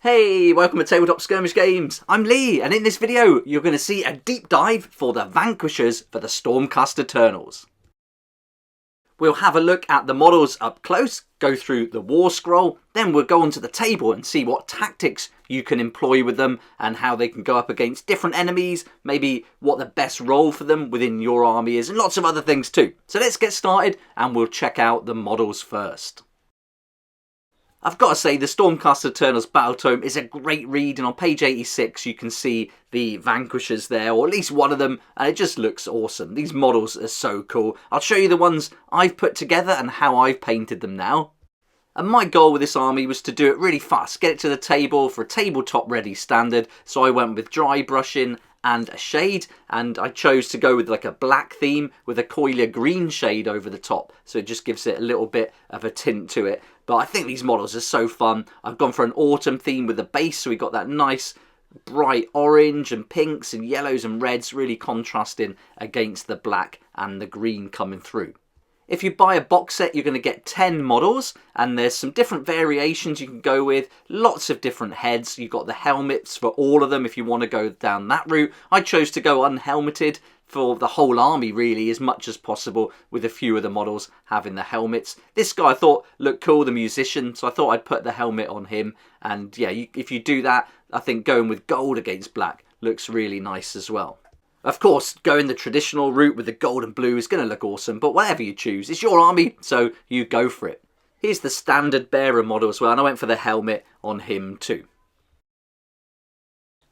Hey, welcome to Tabletop Skirmish Games. I'm Lee, and in this video, you're going to see a deep dive for the Vanquishers for the Stormcast Eternals. We'll have a look at the models up close, go through the war scroll, then we'll go onto the table and see what tactics you can employ with them and how they can go up against different enemies, maybe what the best role for them within your army is, and lots of other things too. So let's get started and we'll check out the models first. I've got to say, the Stormcast Eternals Battle Tome is a great read, and on page 86 you can see the Vanquishers there, or at least one of them, and it just looks awesome. These models are so cool. I'll show you the ones I've put together and how I've painted them now. And my goal with this army was to do it really fast, get it to the table for a tabletop ready standard, so I went with dry brushing and a shade, and I chose to go with like a black theme with a coilier green shade over the top, so it just gives it a little bit of a tint to it. But I think these models are so fun. I've gone for an autumn theme with the base, so we got that nice bright orange and pinks and yellows and reds really contrasting against the black and the green coming through. If you buy a box set, you're going to get 10 models, and there's some different variations you can go with, lots of different heads. You've got the helmets for all of them if you want to go down that route. I chose to go unhelmeted for the whole army really, as much as possible, with a few of the models having the helmets. This guy I thought looked cool, the musician, so I thought I'd put the helmet on him. And yeah, if you do that, I think going with gold against black looks really nice as well. Of course, going the traditional route with the gold and blue is going to look awesome, but whatever you choose, it's your army, so you go for it. Here's the standard bearer model as well, and I went for the helmet on him too.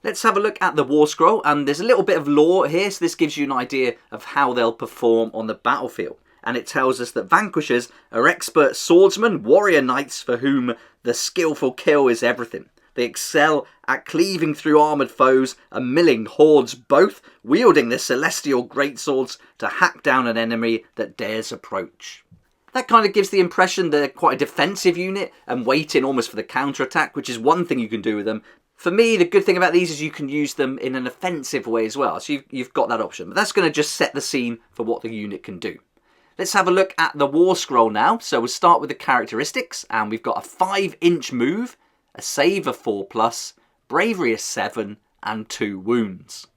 Let's have a look at the war scroll, and there's a little bit of lore here, so this gives you an idea of how they'll perform on the battlefield. And it tells us that Vanquishers are expert swordsmen, warrior knights for whom the skillful kill is everything. They excel at cleaving through armoured foes and milling hordes, both wielding their celestial greatswords to hack down an enemy that dares approach. That kind of gives the impression they're quite a defensive unit and waiting almost for the counter-attack, which is one thing you can do with them. For me, the good thing about these is you can use them in an offensive way as well, so you've got that option. But that's going to just set the scene for what the unit can do. Let's have a look at the war scroll now. So we'll start with the characteristics, and we've got a 5-inch move, a save of 4+, bravery of 7, and 2 wounds.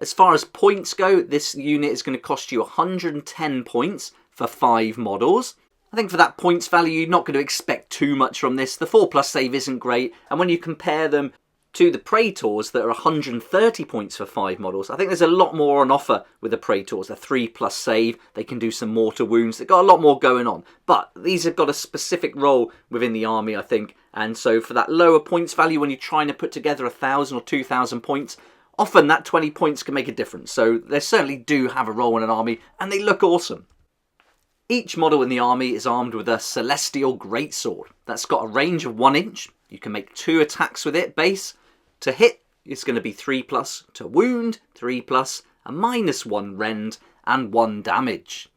As far as points go, this unit is going to cost you 110 points for 5 models. I think for that points value, you're not going to expect too much from this. The 4+ save isn't great, and when you compare them to the Praetors that are 130 points for 5 models, I think there's a lot more on offer with the Praetors. A 3+ save, they can do some mortar wounds, they've got a lot more going on. But these have got a specific role within the army, I think, and so for that lower points value, when you're trying to put together 1,000 or 2,000 points, often that 20 points can make a difference. So they certainly do have a role in an army, and they look awesome. Each model in the army is armed with a celestial greatsword. That's got a range of 1 inch. You can make 2 attacks with it, base. To hit, it's going to be 3+, to wound, 3+, a -1 rend, and 1 damage.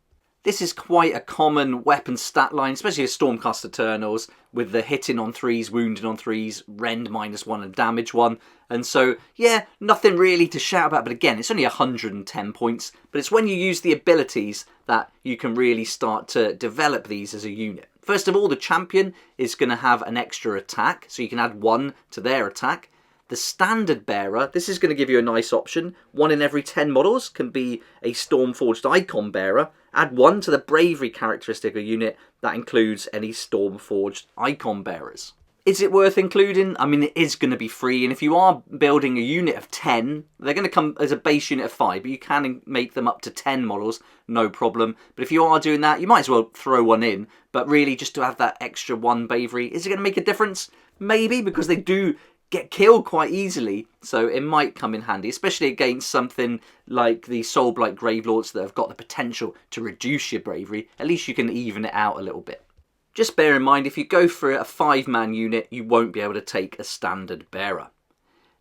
This is quite a common weapon stat line, especially with Stormcast Eternals, with the hitting on 3s, wounding on 3s, rend -1 and damage 1. And so, yeah, nothing really to shout about, but again, it's only 110 points. But it's when you use the abilities that you can really start to develop these as a unit. First of all, the champion is going to have an extra attack, so you can add 1 to their attack. The standard bearer, this is going to give you a nice option. 1 in every 10 models can be a Stormforged icon bearer. Add 1 to the bravery characteristic of a unit. That includes any Stormforged icon bearers. Is it worth including? I mean, it is going to be free, and if you are building a unit of 10, they're going to come as a base unit of 5, but you can make them up to 10 models, no problem. But if you are doing that, you might as well throw 1 in, but really just to have that extra 1 bravery. Is it going to make a difference? Maybe, because they do get killed quite easily, so it might come in handy, especially against something like the Soulblight Gravelords that have got the potential to reduce your bravery. At least you can even it out a little bit. Just bear in mind, if you go for a 5-man unit, you won't be able to take a standard bearer.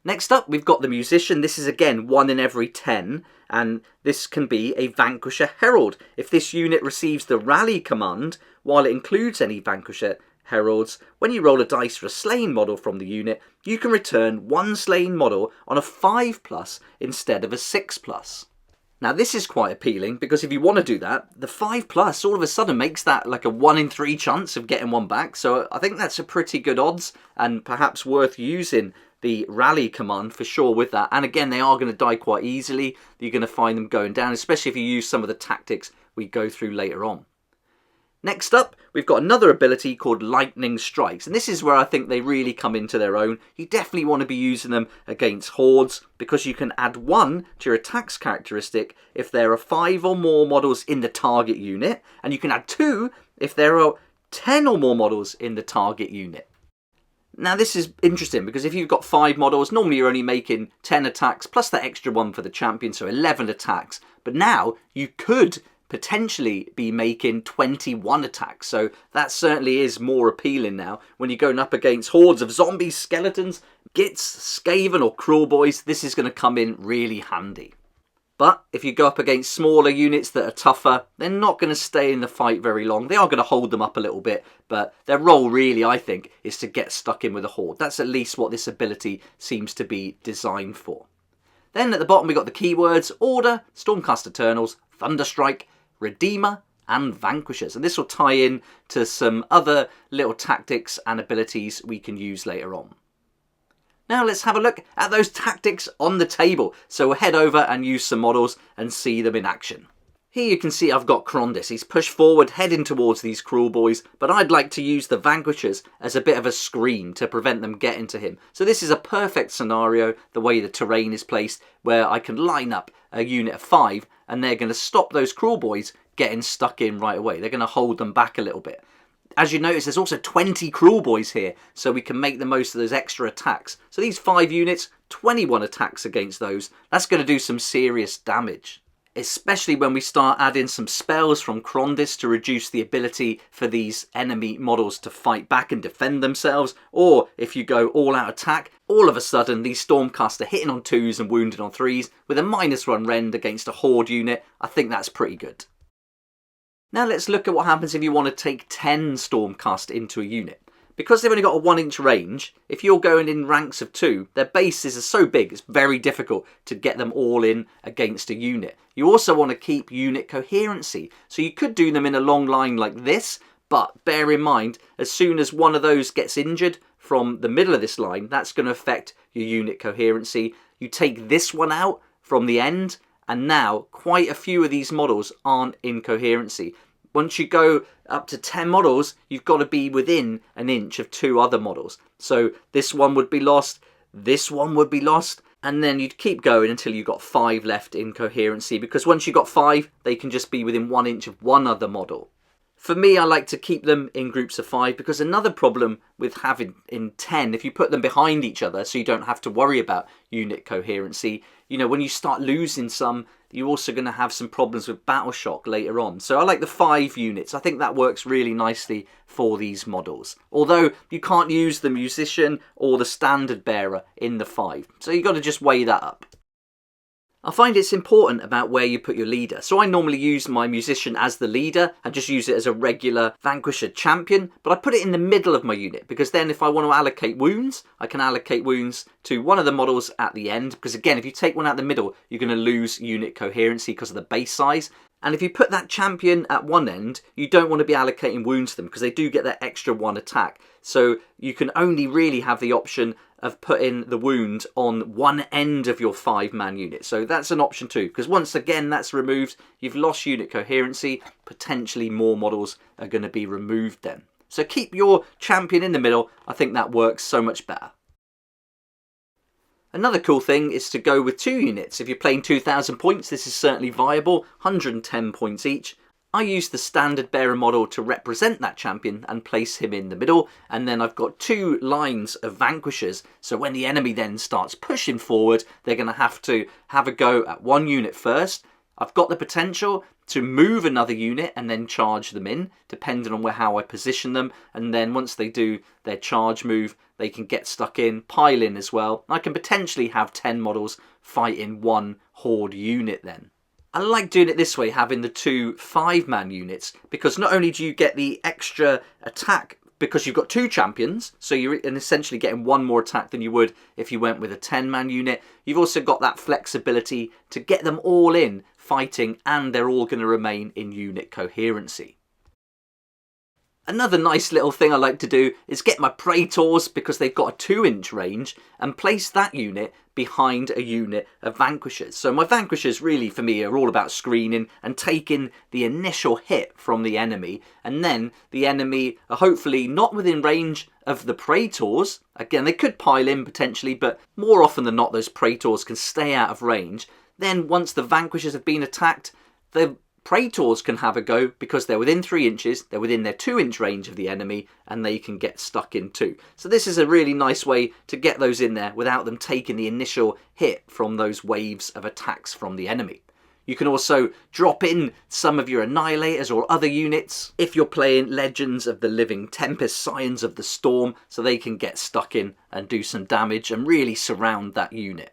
Next up, we've got the musician. This is again 1 in every 10, and this can be a Vanquisher Herald. If this unit receives the rally command, while it includes any Vanquisher Heralds, when you roll a dice for a slain model from the unit, you can return 1 slain model on a 5+ instead of a 6+. Now this is quite appealing because if you want to do that, the 5+ all of a sudden makes that like a 1 in 3 chance of getting one back. So I think that's a pretty good odds and perhaps worth using the rally command for sure with that. And again, they are going to die quite easily. You're going to find them going down, especially if you use some of the tactics we go through later on. Next up, we've got another ability called Lightning Strikes, and this is where I think they really come into their own. You definitely want to be using them against hordes because you can add 1 to your attacks characteristic if there are 5 or more models in the target unit, and you can add 2 if there are 10 or more models in the target unit. Now this is interesting because if you've got 5 models, normally you're only making 10 attacks plus that extra 1 for the champion, so 11 attacks. But now you could potentially be making 21 attacks, so that certainly is more appealing now when you're going up against hordes of zombies, skeletons, gits, skaven or cruel boys. This is going to come in really handy. But if you go up against smaller units that are tougher, they're not going to stay in the fight very long. They are going to hold them up a little bit, but their role really, I think, is to get stuck in with a horde. That's at least what this ability seems to be designed for. Then at the bottom we got the keywords Order, Stormcast Eternals, Thunderstrike, Redeemer and Vanquishers, and this will tie in to some other little tactics and abilities we can use later on. Now let's have a look at those tactics on the table. So we'll head over and use some models and see them in action. Here you can see I've got Krondys. He's pushed forward heading towards these cruel boys, but I'd like to use the Vanquishers as a bit of a screen to prevent them getting to him. So this is a perfect scenario, the way the terrain is placed, where I can line up a unit of 5 and they're going to stop those cruel boys getting stuck in right away. They're going to hold them back a little bit. As you notice, there's also 20 cruel boys here, so we can make the most of those extra attacks. So these 5 units, 21 attacks against those. That's going to do some serious damage. Especially when we start adding some spells from Krondys to reduce the ability for these enemy models to fight back and defend themselves, or if you go all out attack, all of a sudden these Stormcast are hitting on 2s and wounded on 3s with a -1 rend against a horde unit. I think that's pretty good. Now let's look at what happens if you want to take 10 Stormcast into a unit. Because they've only got a 1-inch range, if you're going in ranks of 2, their bases are so big it's very difficult to get them all in against a unit. You also want to keep unit coherency, so you could do them in a long line like this, but bear in mind, as soon as one of those gets injured from the middle of this line, that's going to affect your unit coherency. You take this one out from the end, and now quite a few of these models aren't in coherency. Once you go up to 10 models, you've got to be within an inch of 2 other models. So this one would be lost, this one would be lost, and then you'd keep going until you've got 5 left in coherency, because once you've got 5, they can just be within 1 inch of one other model. For me, I like to keep them in groups of 5 because another problem with having in 10, if you put them behind each other so you don't have to worry about unit coherency, you know, when you start losing some, you're also going to have some problems with battle shock later on. So I like the 5 units. I think that works really nicely for these models. Although you can't use the musician or the standard bearer in the 5. So you've got to just weigh that up. I find it's important about where you put your leader. So I normally use my musician as the leader and just use it as a regular Vanquisher champion, but I put it in the middle of my unit because then if I want to allocate wounds, I can allocate wounds to one of the models at the end, because again, if you take one out the middle, you're going to lose unit coherency because of the base size. And if you put that champion at one end, you don't want to be allocating wounds to them because they do get that extra 1 attack. So you can only really have the option of putting the wound on one end of your 5-man unit. So that's an option too, because once again that's removed, you've lost unit coherency, potentially more models are going to be removed then. So keep your champion in the middle, I think that works so much better. Another cool thing is to go with 2 units. If you're playing 2,000 points, this is certainly viable, 110 points each. I use the standard bearer model to represent that champion and place him in the middle, and then I've got 2 lines of Vanquishers, so when the enemy then starts pushing forward, they're going to have a go at 1 unit first. I've got the potential to move another unit and then charge them in, depending on how I position them, and then once they do their charge move, they can get stuck in, pile in as well. I can potentially have 10 models fighting 1 horde unit then. I like doing it this way, having the 2 5-man units, because not only do you get the extra attack because you've got 2 champions, so you're essentially getting 1 more attack than you would if you went with a 10-man unit, you've also got that flexibility to get them all in fighting, and they're all going to remain in unit coherency. Another nice little thing I like to do is get my Praetors, because they've got a 2-inch range, and place that unit behind a unit of Vanquishers. So my Vanquishers really for me are all about screening and taking the initial hit from the enemy, and then the enemy are hopefully not within range of the Praetors. Again, they could pile in potentially, but more often than not those Praetors can stay out of range. Then once the Vanquishers have been attacked, the Praetors can have a go because they're within 3 inches, they're within their 2-inch range of the enemy, and they can get stuck in too. So this is a really nice way to get those in there without them taking the initial hit from those waves of attacks from the enemy. You can also drop in some of your Annihilators or other units if you're playing Legends of the Living Tempest, Scions of the Storm, so they can get stuck in and do some damage and really surround that unit.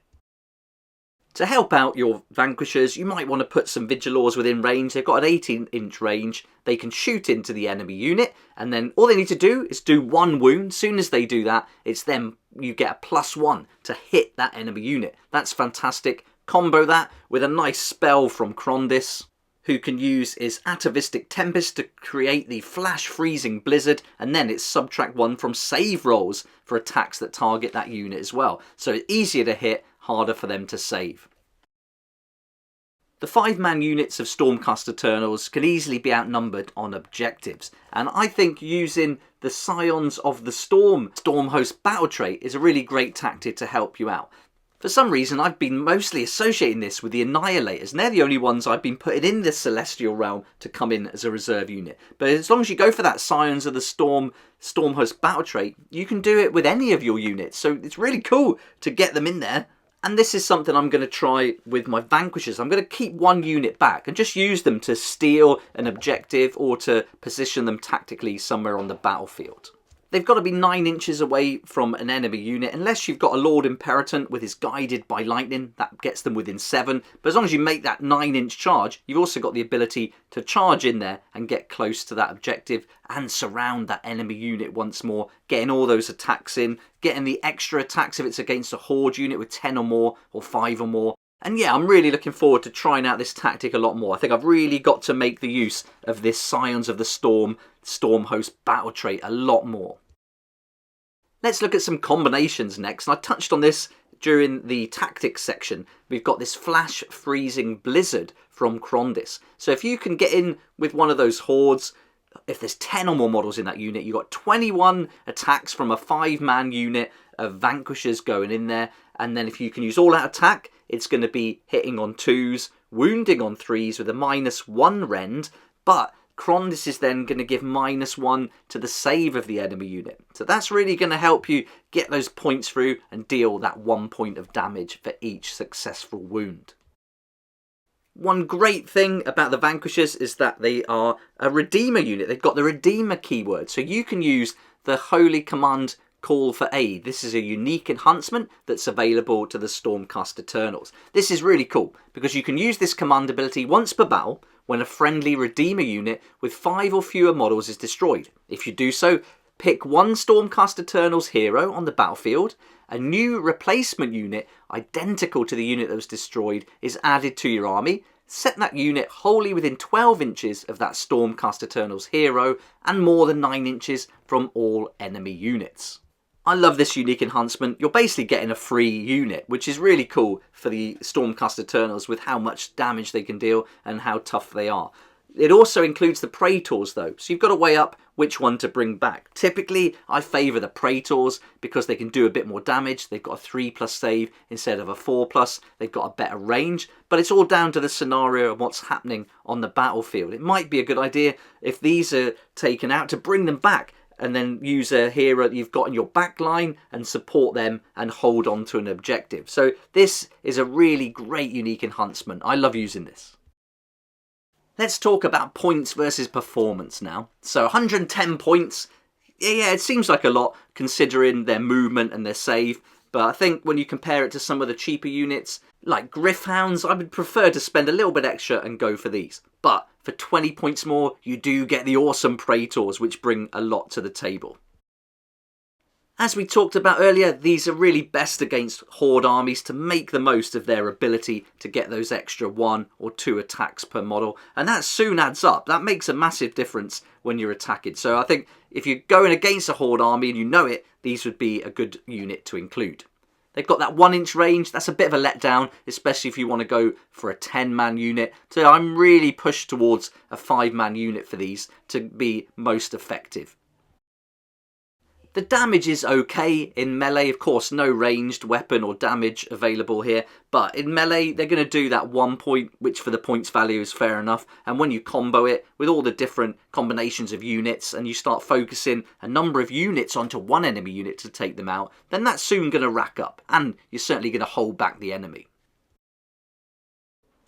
To help out your Vanquishers, you might want to put some Vigilors within range. They've got an 18-inch range. They can shoot into the enemy unit, and then all they need to do is do 1 wound. As soon as they do that, it's then you get a +1 to hit that enemy unit. That's fantastic. Combo that with a nice spell from Krondys, who can use his Atavistic Tempest to create the Flash Freezing Blizzard, and then it's subtract 1 from save rolls for attacks that target that unit as well. So it's easier to hit, harder for them to save. The 5-man units of Stormcast Eternals can easily be outnumbered on objectives, and I think using the Scions of the Storm Host battle trait is a really great tactic to help you out. For some reason I've been mostly associating this with the Annihilators, and they're the only ones I've been putting in the Celestial Realm to come in as a reserve unit. But as long as you go for that Scions of the Storm Host battle trait, you can do it with any of your units, so it's really cool to get them in there. And this is something I'm going to try with my Vanquishers. I'm going to keep 1 unit back and just use them to steal an objective or to position them tactically somewhere on the battlefield. They've got to be 9 inches away from an enemy unit, unless you've got a Lord Imperator with his Guided by Lightning. That gets them within 7. But as long as you make that 9-inch charge, you've also got the ability to charge in there and get close to that objective and surround that enemy unit once more, getting all those attacks in, getting the extra attacks if it's against a Horde unit with 10 or more or 5 or more. And yeah, I'm really looking forward to trying out this tactic a lot more. I think I've really got to make the use of this Scions of the Storm Host battle trait a lot more. Let's look at some combinations next, and I touched on this during the tactics section. We've got this Flash Freezing Blizzard from Krondys. So if you can get in with one of those hordes, if there's 10 or more models in that unit, you've got 21 attacks from a 5-man unit of Vanquishers going in there, and then if you can use all-out attack, it's going to be hitting on 2s, wounding on 3s with a -1 rend, but Krondys is then going to give -1 to the save of the enemy unit. So that's really going to help you get those points through and deal that 1 point of damage for each successful wound. One great thing about the Vanquishers is that they are a Redeemer unit. They've got the Redeemer keyword, so you can use the Holy Command Call for Aid. This is a unique enhancement that's available to the Stormcast Eternals. This is really cool because you can use this command ability once per battle when a friendly Redeemer unit with 5 or fewer models is destroyed. If you do so, pick 1 Stormcast Eternals hero on the battlefield. A new replacement unit identical to the unit that was destroyed is added to your army. Set that unit wholly within 12 inches of that Stormcast Eternals hero and more than 9 inches from all enemy units. I love this unique enhancement. You're basically getting a free unit, which is really cool for the Stormcast Eternals with how much damage they can deal and how tough they are. It also includes the Praetors though, so you've got to weigh up which one to bring back. Typically, I favour the Praetors because they can do a bit more damage. They've got a 3+ save instead of a 4+. They've got a better range, but it's all down to the scenario and what's happening on the battlefield. It might be a good idea if these are taken out to bring them back and then use a hero that you've got in your back line and support them and hold on to an objective. So this is a really great unique enhancement. I love using this. Let's talk about points versus performance now. So 110 points, yeah, it seems like a lot considering their movement and their save, but I think when you compare it to some of the cheaper units, like Gryph-hounds, I would prefer to spend a little bit extra and go for these. But for 20 points more, you do get the awesome Praetors, which bring a lot to the table. As we talked about earlier, these are really best against horde armies to make the most of their ability to get those extra 1 or 2 attacks per model, and that soon adds up. That makes a massive difference when you're attacking. So I think if you're going against a horde army and you know it, these would be a good unit to include. They've got that 1-inch range. That's a bit of a letdown, especially if you want to go for a 10-man unit. So I'm really pushed towards a 5-man unit for these to be most effective. The damage is okay in melee. Of course, no ranged weapon or damage available here, but in melee they're going to do that 1 point, which for the points value is fair enough. And when you combo it with all the different combinations of units and you start focusing a number of units onto one enemy unit to take them out, then that's soon going to rack up and you're certainly going to hold back the enemy.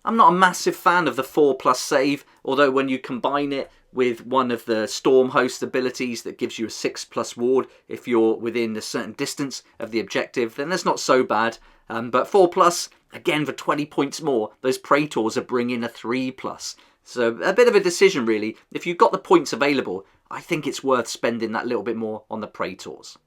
I'm not a massive fan of the 4+ save, although when you combine it with one of the Storm Host abilities that gives you a 6+ ward if you're within a certain distance of the objective, then that's not so bad. But 4+, again for 20 points more, those Praetors are bringing a 3+. So a bit of a decision really. If you've got the points available, I think it's worth spending that little bit more on the Praetors.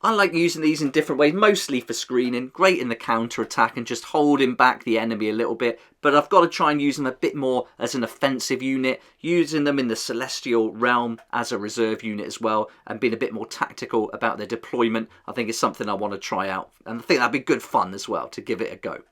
I like using these in different ways, mostly for screening, great in the counter-attack and just holding back the enemy a little bit, but I've got to try and use them a bit more as an offensive unit, using them in the Celestial Realm as a reserve unit as well, and being a bit more tactical about their deployment, I think is something I want to try out, and I think that'd be good fun as well to give it a go.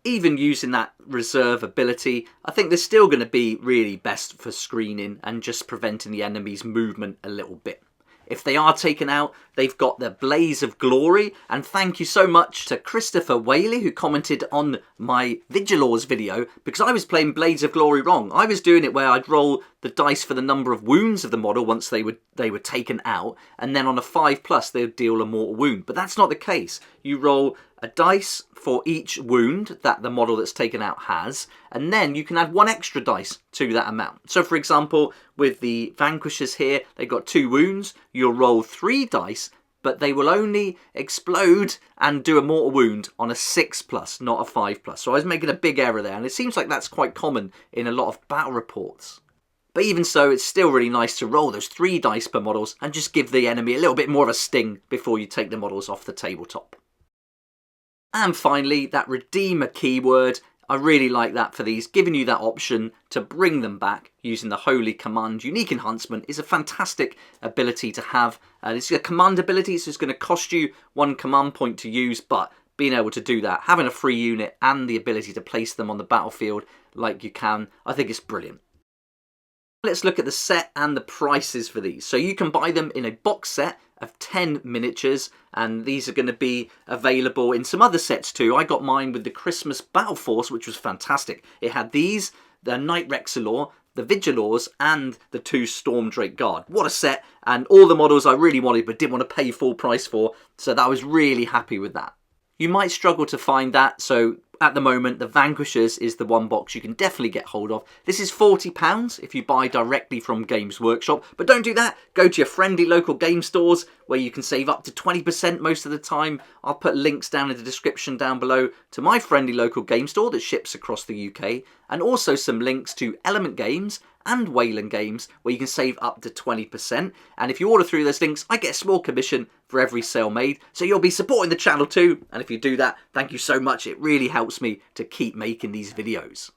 Even using that reserve ability, I think they're still going to be really best for screening and just preventing the enemy's movement a little bit. If they are taken out, they've got the Blaze of Glory, and thank you so much to Christopher Whaley who commented on my Vigilors video, because I was playing Blaze of Glory wrong. I was doing it where I'd roll the dice for the number of wounds of the model once they were taken out, and then on a 5+ they would deal a mortal wound. But that's not the case. You roll a dice for each wound that the model that's taken out has, and then you can add 1 extra dice to that amount. So for example, with the Vanquishers here, they've got 2 wounds, you'll roll 3 dice, but they will only explode and do a mortal wound on a 6+, not a 5+. So I was making a big error there, and it seems like that's quite common in a lot of battle reports. But even so, it's still really nice to roll those 3 dice per models and just give the enemy a little bit more of a sting before you take the models off the tabletop. And finally, that Redeemer keyword, I really like that for these. Giving you that option to bring them back using the Holy Command Unique Enhancement is a fantastic ability to have. It's a command ability, so it's going to cost you 1 command point to use, but being able to do that, having a free unit and the ability to place them on the battlefield like you can, I think it's brilliant. Let's look at the set and the prices for these. So you can buy them in a box set of 10 miniatures, and these are going to be available in some other sets too. I got mine with the Christmas Battle Force, which was fantastic. It had these, the Knight Rexilor, the Vigilors, and the 2 Stormdrake Guard. What a set, and all the models I really wanted but didn't want to pay full price for, so I was really happy with that. You might struggle to find that, so at the moment, the Vanquishers is the one box you can definitely get hold of. This is £40 if you buy directly from Games Workshop. But don't do that. Go to your friendly local game stores where you can save up to 20% most of the time. I'll put links down in the description down below to my friendly local game store that ships across the UK. And also some links to Element Games and Wayland Games where you can save up to 20%. And if you order through those links, I get a small commission for every sale made. So you'll be supporting the channel too. And if you do that, thank you so much. It really helps me to keep making these videos.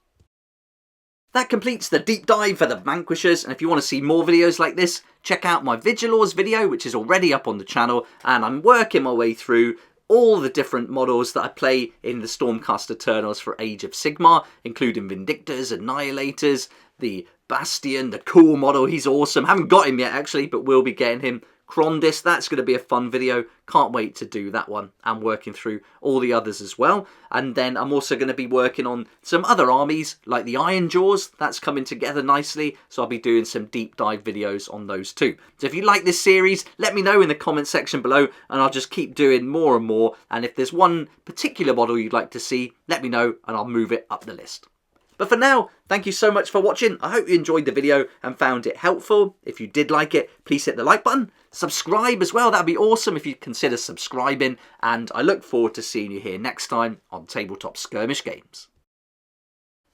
That completes the deep dive for the Vanquishers, and if you want to see more videos like this, check out my Vigilors video, which is already up on the channel, and I'm working my way through all the different models that I play in the Stormcast Eternals for Age of Sigmar, including Vindictors, Annihilators, the Bastion, the cool model, he's awesome. Haven't got him yet actually, but we'll be getting him. Krondis, that's going to be a fun video. Can't wait to do that one. I'm working through all the others as well. And then I'm also going to be working on some other armies like the Iron Jaws. That's coming together nicely. So I'll be doing some deep dive videos on those too. So if you like this series, let me know in the comment section below and I'll just keep doing more and more. And if there's one particular model you'd like to see, let me know and I'll move it up the list. But for now, thank you so much for watching. I hope you enjoyed the video and found it helpful. If you did like it, please hit the like button. Subscribe as well. That'd be awesome if you'd consider subscribing. And I look forward to seeing you here next time on Tabletop Skirmish Games.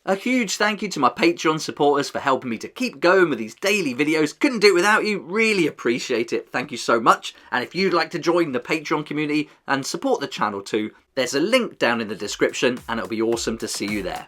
A huge thank you to my Patreon supporters for helping me to keep going with these daily videos. Couldn't do it without you. Really appreciate it. Thank you so much. And if you'd like to join the Patreon community and support the channel too, there's a link down in the description and it'll be awesome to see you there.